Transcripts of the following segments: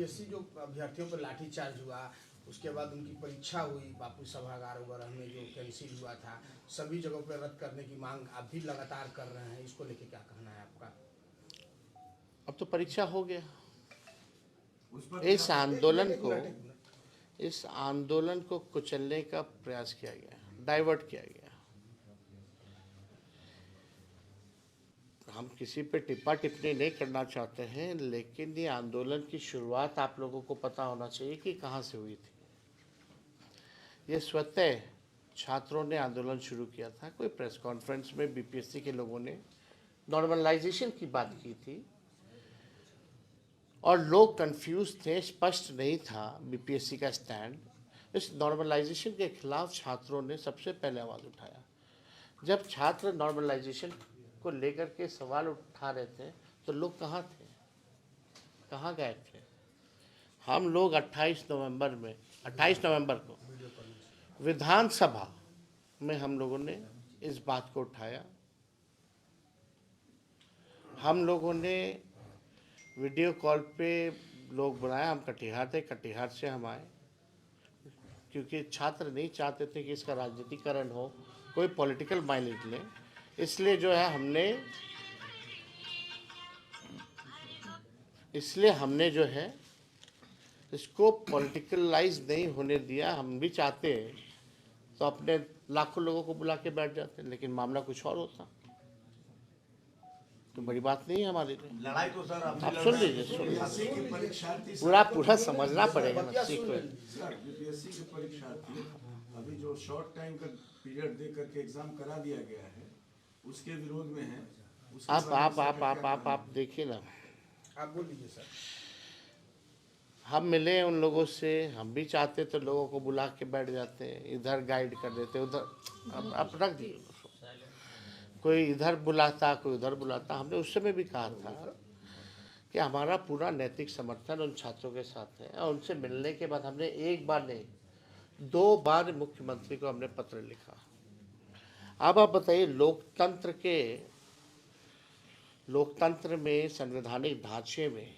BPSC जो अभ्यर्थियों पर लाठीचार्ज हुआ, उसके बाद उनकी परीक्षा हुई बापू सभागार वगैरह में जो कैंसिल हुआ था, सभी जगहों पर रद्द करने की मांग आप भी लगातार कर रहे हैं, इसको लेके क्या कहना है आपका? अब तो परीक्षा हो गया। इस आंदोलन को कुचलने का प्रयास किया गया, डाइवर्ट किया गया। हम किसी पे टिप्पा टिप्पणी नहीं करना चाहते हैं, लेकिन ये आंदोलन की शुरुआत आप लोगों को पता होना चाहिए कि कहाँ से हुई थी। ये स्वतः छात्रों ने आंदोलन शुरू किया था। कोई प्रेस कॉन्फ्रेंस में बीपीएससी के लोगों ने नॉर्मलाइजेशन की बात की थी और लोग कंफ्यूज थे, स्पष्ट नहीं था बीपीएससी का स्टैंड। इस नॉर्मलाइजेशन के खिलाफ छात्रों ने सबसे पहले आवाज़ उठाया। जब छात्र नॉर्मलाइजेशन को लेकर के सवाल उठा रहे थे तो लोग कहाँ थे, कहाँ गए थे? हम लोग 28 नवंबर को विधानसभा में हम लोगों ने इस बात को उठाया। हम लोगों ने वीडियो कॉल पे लोग बुलाया। हम कटिहार थे, कटिहार से हम आए क्योंकि छात्र नहीं चाहते थे कि इसका राजनीतिकरण हो, कोई पॉलिटिकल माइलेज ले। इसलिए जो है हमने जो है इसको पॉलिटिकलाइज नहीं होने दिया। हम भी चाहते तो अपने लाखों लोगों को बुला के बैठ जाते, लेकिन मामला कुछ और होता तो बड़ी बात नहीं है हमारे लिए। लड़ाई तो सर आप सुन लीजिए, पूरा समझना पड़ेगा ना। बीपीएससी के परीक्षार्थी अभी जो शॉर्ट टाइम का पीरियड दे करके एग्जाम करा दिया गया है, उसके विरोध में है। आप देखिए ना, आप बोल लीजिए सर। हम मिले उन लोगों से, हम भी चाहते तो लोगों को बुला के बैठ जाते, इधर गाइड कर देते, उधर अब रख दिए। कोई इधर बुलाता, कोई उधर बुलाता। हमने उस समय भी कहा था कि हमारा पूरा नैतिक समर्थन उन छात्रों के साथ है। और उनसे मिलने के बाद हमने एक बार नहीं, 2 बार मुख्यमंत्री को हमने पत्र लिखा। अब आप बताइए, लोकतंत्र में, संवैधानिक ढांचे में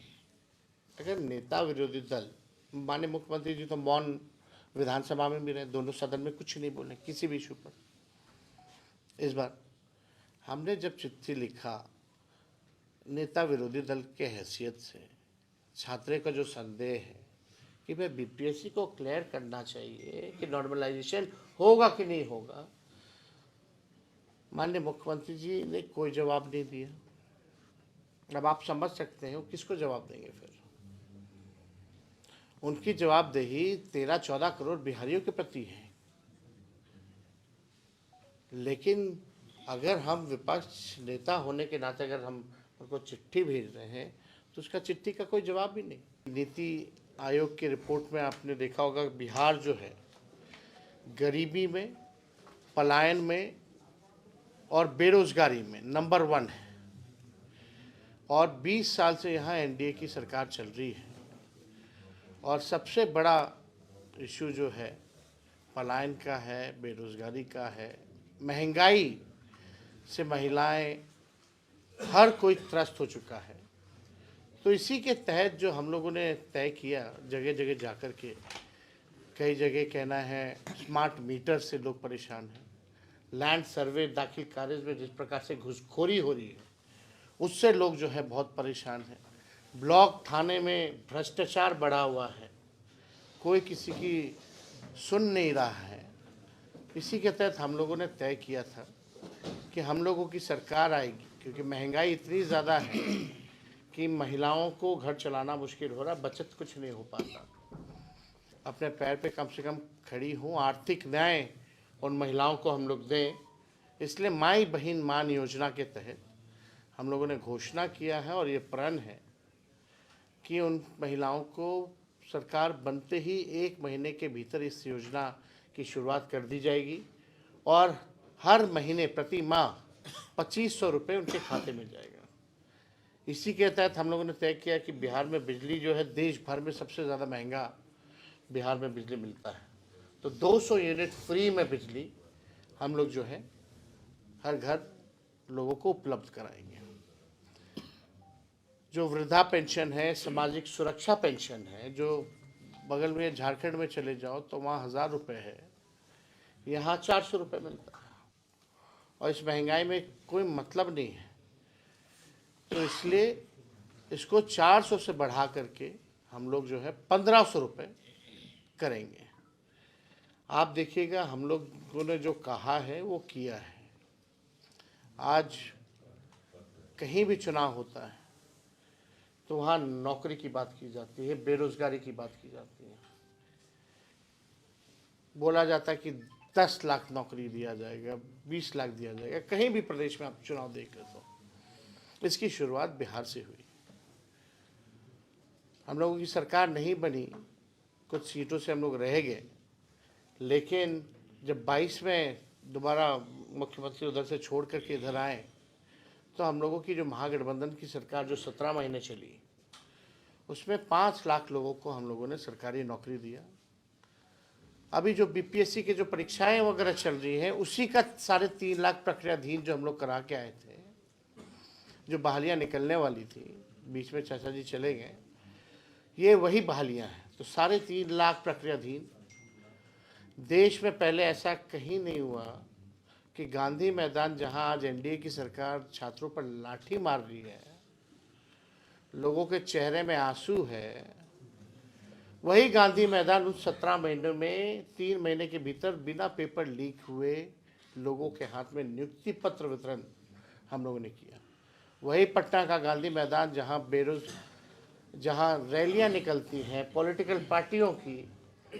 अगर नेता विरोधी दल, माननीय मुख्यमंत्री जी तो मौन विधानसभा में भी रहे, दोनों सदन में कुछ नहीं बोले किसी भी इशू पर। इस बार हमने जब चिट्ठी लिखा नेता विरोधी दल के हैसियत से, छात्रों का जो संदेह है कि भाई बीपीएससी को क्लियर करना चाहिए कि नॉर्मलाइजेशन होगा कि नहीं होगा, माननीय मुख्यमंत्री जी ने कोई जवाब नहीं दिया। अब आप समझ सकते हैं वो किसको जवाब देंगे। फिर उनकी जवाबदेही 13-14 करोड़ बिहारियों के प्रति है। लेकिन अगर हम विपक्ष नेता होने के नाते अगर हम उनको चिट्ठी भेज रहे हैं तो उसका चिट्ठी का कोई जवाब ही नहीं। नीति आयोग की रिपोर्ट में आपने देखा होगा बिहार जो है गरीबी में, पलायन में और बेरोजगारी में नंबर 1 है। और 20 साल से यहाँ एनडीए की सरकार चल रही है और सबसे बड़ा इशू जो है पलायन का है, बेरोजगारी का है, महंगाई से महिलाएं, हर कोई त्रस्त हो चुका है। तो इसी के तहत जो हम लोगों ने तय किया, जगह जगह जाकर के, कई जगह कहना है स्मार्ट मीटर से लोग परेशान हैं, लैंड सर्वे दाखिल कार्य में जिस प्रकार से घुसखोरी हो रही है उससे लोग जो है बहुत परेशान हैं, ब्लॉक थाने में भ्रष्टाचार बढ़ा हुआ है, कोई किसी की सुन नहीं रहा है। इसी के तहत हम लोगों ने तय किया था कि हम लोगों की सरकार आएगी, क्योंकि महंगाई इतनी ज़्यादा है कि महिलाओं को घर चलाना मुश्किल हो रहा, बचत कुछ नहीं हो पाता। अपने पैर पे कम से कम खड़ी हूँ, आर्थिक न्याय उन महिलाओं को हम लोग दें। इसलिए माई बहन मान योजना के तहत हम लोगों ने घोषणा किया है और ये प्रण है कि उन महिलाओं को सरकार बनते ही 1 महीने के भीतर इस योजना की शुरुआत कर दी जाएगी और हर महीने प्रति माह 2500 रुपये उनके खाते में जाएगा। इसी के तहत हम लोगों ने तय किया कि बिहार में बिजली जो है देश भर में सबसे ज़्यादा महंगा बिहार में बिजली मिलता है, तो 200 यूनिट फ्री में बिजली हम लोग जो है हर घर लोगों को उपलब्ध कराएंगे। जो वृद्धा पेंशन है, सामाजिक सुरक्षा पेंशन है, जो बगल में झारखंड में चले जाओ तो वहाँ 1000 रुपये है, यहाँ 400 रुपये मिलता है। और इस महंगाई में कोई मतलब नहीं है, तो इसलिए इसको 400 से बढ़ा करके हम लोग जो है 1500 रुपये करेंगे। आप देखिएगा, हम लोगों ने जो कहा है वो किया है। आज कहीं भी चुनाव होता है तो वहाँ नौकरी की बात की जाती है, बेरोजगारी की बात की जाती है। बोला जाता है कि 10 लाख नौकरी दिया जाएगा, 20 लाख दिया जाएगा। कहीं भी प्रदेश में आप चुनाव देख ले तो इसकी शुरुआत बिहार से हुई। हम लोगों की सरकार नहीं बनी, कुछ सीटों से हम लोग रह गए, लेकिन जब 22 में दोबारा मुख्यमंत्री उधर से छोड़ करके इधर आए तो हम लोगों की जो महागठबंधन की सरकार जो 17 महीने चली, उसमें 5 लाख लोगों को हम लोगों ने सरकारी नौकरी दिया। अभी जो बीपीएससी की जो परीक्षाएं वगैरह चल रही हैं, उसी का 3.5 लाख प्रक्रियाधीन जो हम लोग करा के आए थे, जो बहालियाँ निकलने वाली थी, बीच में चाचा जी चले गए, ये वही बहालियाँ हैं। तो 3.5 लाख प्रक्रियाधीन, देश में पहले ऐसा कहीं नहीं हुआ कि गांधी मैदान, जहां आज एनडीए की सरकार छात्रों पर लाठी मार रही है, लोगों के चेहरे में आंसू है, वही गांधी मैदान उन 17 महीनों में 3 महीने के भीतर बिना पेपर लीक हुए लोगों के हाथ में नियुक्ति पत्र वितरण हम लोगों ने किया। वही पटना का गांधी मैदान जहां रैलियां निकलती हैं पॉलिटिकल पार्टियों की,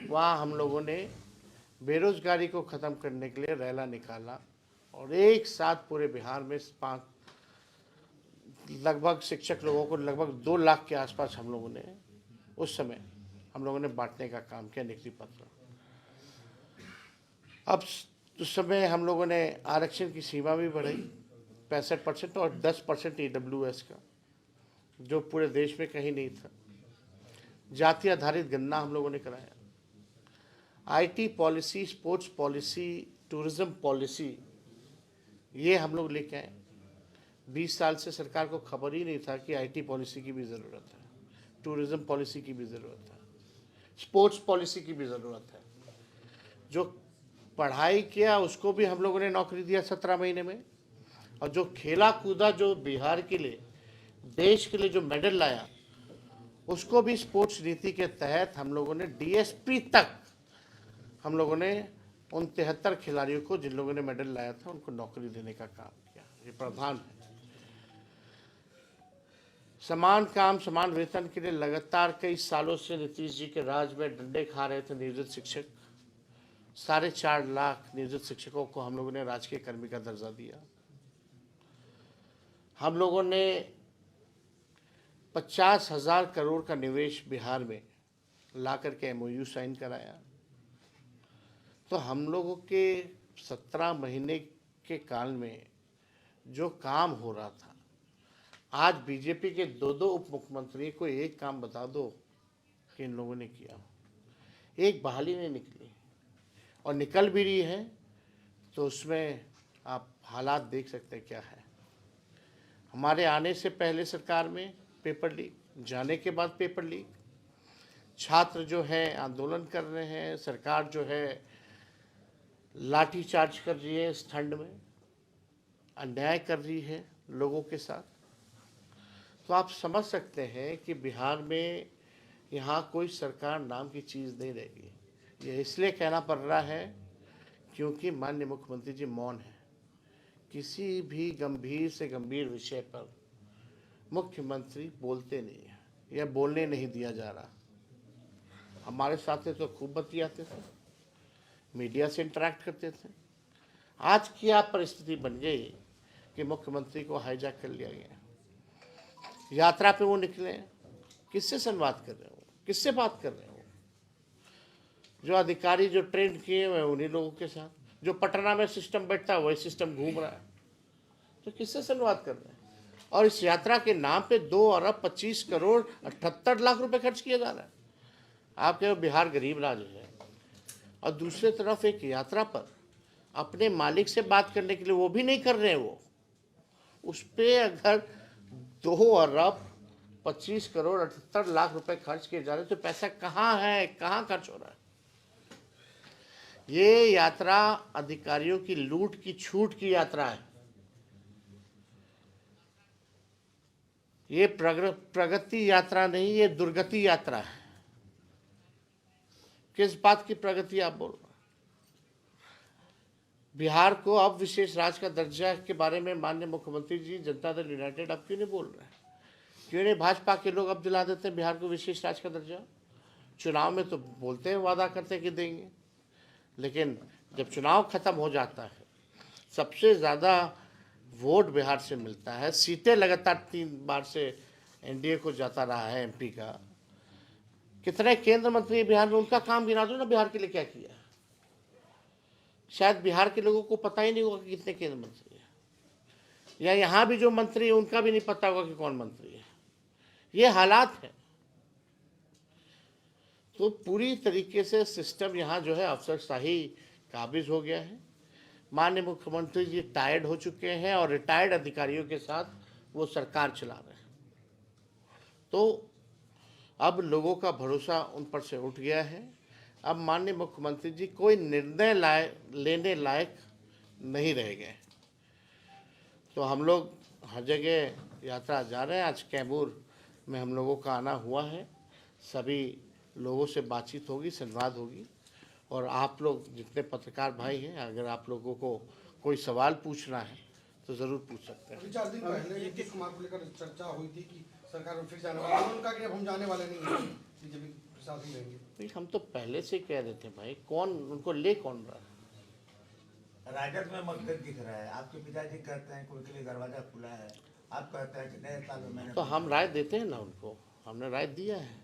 वहां हम लोगों ने बेरोजगारी को ख़त्म करने के लिए रैला निकाला और एक साथ पूरे बिहार में लगभग शिक्षक लोगों को लगभग 2 लाख के आसपास हम लोगों ने उस समय बांटने का काम किया, नियुक्ति पत्र। अब उस समय हम लोगों ने आरक्षण की सीमा भी बढ़ाई 65% और 10% EWS का, जो पूरे देश में कहीं नहीं था। जाति आधारित गणना हम लोगों ने कराया। IT policy, sports policy, tourism policy, ये हम लोग लेके आए। 20 साल से सरकार को खबर ही नहीं था कि IT पॉलिसी की भी ज़रूरत है, टूरिज्म पॉलिसी की भी ज़रूरत है, स्पोर्ट्स पॉलिसी की भी ज़रूरत है। जो पढ़ाई किया उसको भी हम लोगों ने नौकरी दिया 17 महीने में, और जो खेला कूदा, जो बिहार के लिए, देश के लिए जो मेडल लाया, उसको भी स्पोर्ट्स नीति के तहत हम लोगों ने DSP तक हम लोगों ने उन 73 खिलाड़ियों को, जिन लोगों ने मेडल लाया था, उनको नौकरी देने का काम किया। ये प्रावधान है। समान काम समान वेतन के लिए लगातार कई सालों से नीतीश जी के राज में डंडे खा रहे थे नियोजित शिक्षक। 4.5 लाख नियोजित शिक्षकों को हम लोगों ने राजकीय कर्मी का दर्जा दिया। हम लोगों ने 50,000 करोड़ का निवेश बिहार में ला करके MOU साइन कराया। तो हम लोगों के 17 महीने के काल में जो काम हो रहा था, आज बीजेपी के 2 उप मुख्यमंत्री को एक काम बता दो कि इन लोगों ने किया। एक बहाली नहीं निकली, और निकल भी रही है तो उसमें आप हालात देख सकते हैं क्या है। हमारे आने से पहले सरकार में पेपर लीक, जाने के बाद पेपर लीक, छात्र जो है आंदोलन कर रहे हैं, सरकार जो है लाठी चार्ज कर रही है, इस ठंड में अन्याय कर रही है लोगों के साथ। तो आप समझ सकते हैं कि बिहार में यहाँ कोई सरकार नाम की चीज़ नहीं रहेगी। ये इसलिए कहना पड़ रहा है क्योंकि माननीय मुख्यमंत्री जी मौन है। किसी भी गंभीर से गंभीर विषय पर मुख्यमंत्री बोलते नहीं है, या बोलने नहीं दिया जा रहा। हमारे साथ तो खूब बतियाते थे, मीडिया से इंटरेक्ट करते थे। आज क्या परिस्थिति बन गई कि मुख्यमंत्री को हाईजैक कर लिया गया। यात्रा पे वो निकले, किससे संवाद कर रहे हो, किससे बात कर रहे हो? जो अधिकारी जो ट्रेन किए हुए उन्हीं लोगों के साथ, जो पटना में सिस्टम बैठता है वही सिस्टम घूम रहा है। तो किससे संवाद कर रहे हैं? और इस यात्रा के नाम पे 2 अरब 25 करोड़ 78 लाख रुपए खर्च किया जा रहा है। आप कहो बिहार गरीब राज्य है, और दूसरी तरफ एक यात्रा पर अपने मालिक से बात करने के लिए वो भी नहीं कर रहे हैं। वो उस पर अगर 2 अरब 25 करोड़ 78 लाख रुपए खर्च किए जा रहे हैं, तो पैसा कहाँ है, कहाँ खर्च हो रहा है? ये यात्रा अधिकारियों की लूट की छूट की यात्रा है। ये प्रगति यात्रा नहीं, ये दुर्गति यात्रा है। किस बात की प्रगति आप बोल रहे हैं? बिहार को अब विशेष राज्य का दर्जा के बारे में माननीय मुख्यमंत्री जी, जनता दल यूनाइटेड अब क्यों नहीं बोल रहे हैं? क्यों नहीं भाजपा के लोग अब दिला देते हैं बिहार को विशेष राज्य का दर्जा? चुनाव में तो बोलते हैं, वादा करते हैं कि देंगे, लेकिन जब चुनाव खत्म हो जाता है, सबसे ज़्यादा वोट बिहार से मिलता है, सीटें लगातार 3 बार से एनडीए को जाता रहा है एमपी का। कितने केंद्र मंत्री बिहार में, उनका काम गिना दो ना, बिहार के लिए क्या किया। शायद बिहार के लोगों को पता ही नहीं होगा कि कितने केंद्र मंत्री हैं, या यहाँ भी जो मंत्री है उनका भी नहीं पता होगा कि कौन मंत्री है। ये हालात है। तो पूरी तरीके से सिस्टम यहाँ जो है अफसरशाही काबिज हो गया है। माननीय मुख्यमंत्री जी टायर्ड हो चुके हैं और रिटायर्ड अधिकारियों के साथ वो सरकार चला रहे हैं। तो अब लोगों का भरोसा उन पर से उठ गया है। अब माननीय मुख्यमंत्री जी कोई निर्णय लेने लायक नहीं रह गए। तो हम लोग हर जगह यात्रा जा रहे हैं। आज कैमूर में हम लोगों का आना हुआ है। सभी लोगों से बातचीत होगी, संवाद होगी, और आप लोग जितने पत्रकार भाई हैं, अगर आप लोगों को कोई सवाल पूछना है तो ज़रूर पूछ सकते हैं। 4 दिन पहले नीतीश कुमार को लेकर चर्चा हुई थी कि सरकार में फिर जाने वाला है, उनका कि अब हम जाने वाले नहीं हैं, बीजेपी प्रसाद ही रहेंगे। नहीं, हम तो पहले से कह रहे थे भाई, कौन उनको ले कौन रहा है? राजद में मतभेद दिख रहा है। आपके पिताजी कहते हैं कि उनके लिए दरवाजा खुला है, आप कहते हैं कि नए साल में मैंने तो हम राय देते हैं ना उनको, हमने राय दिया है।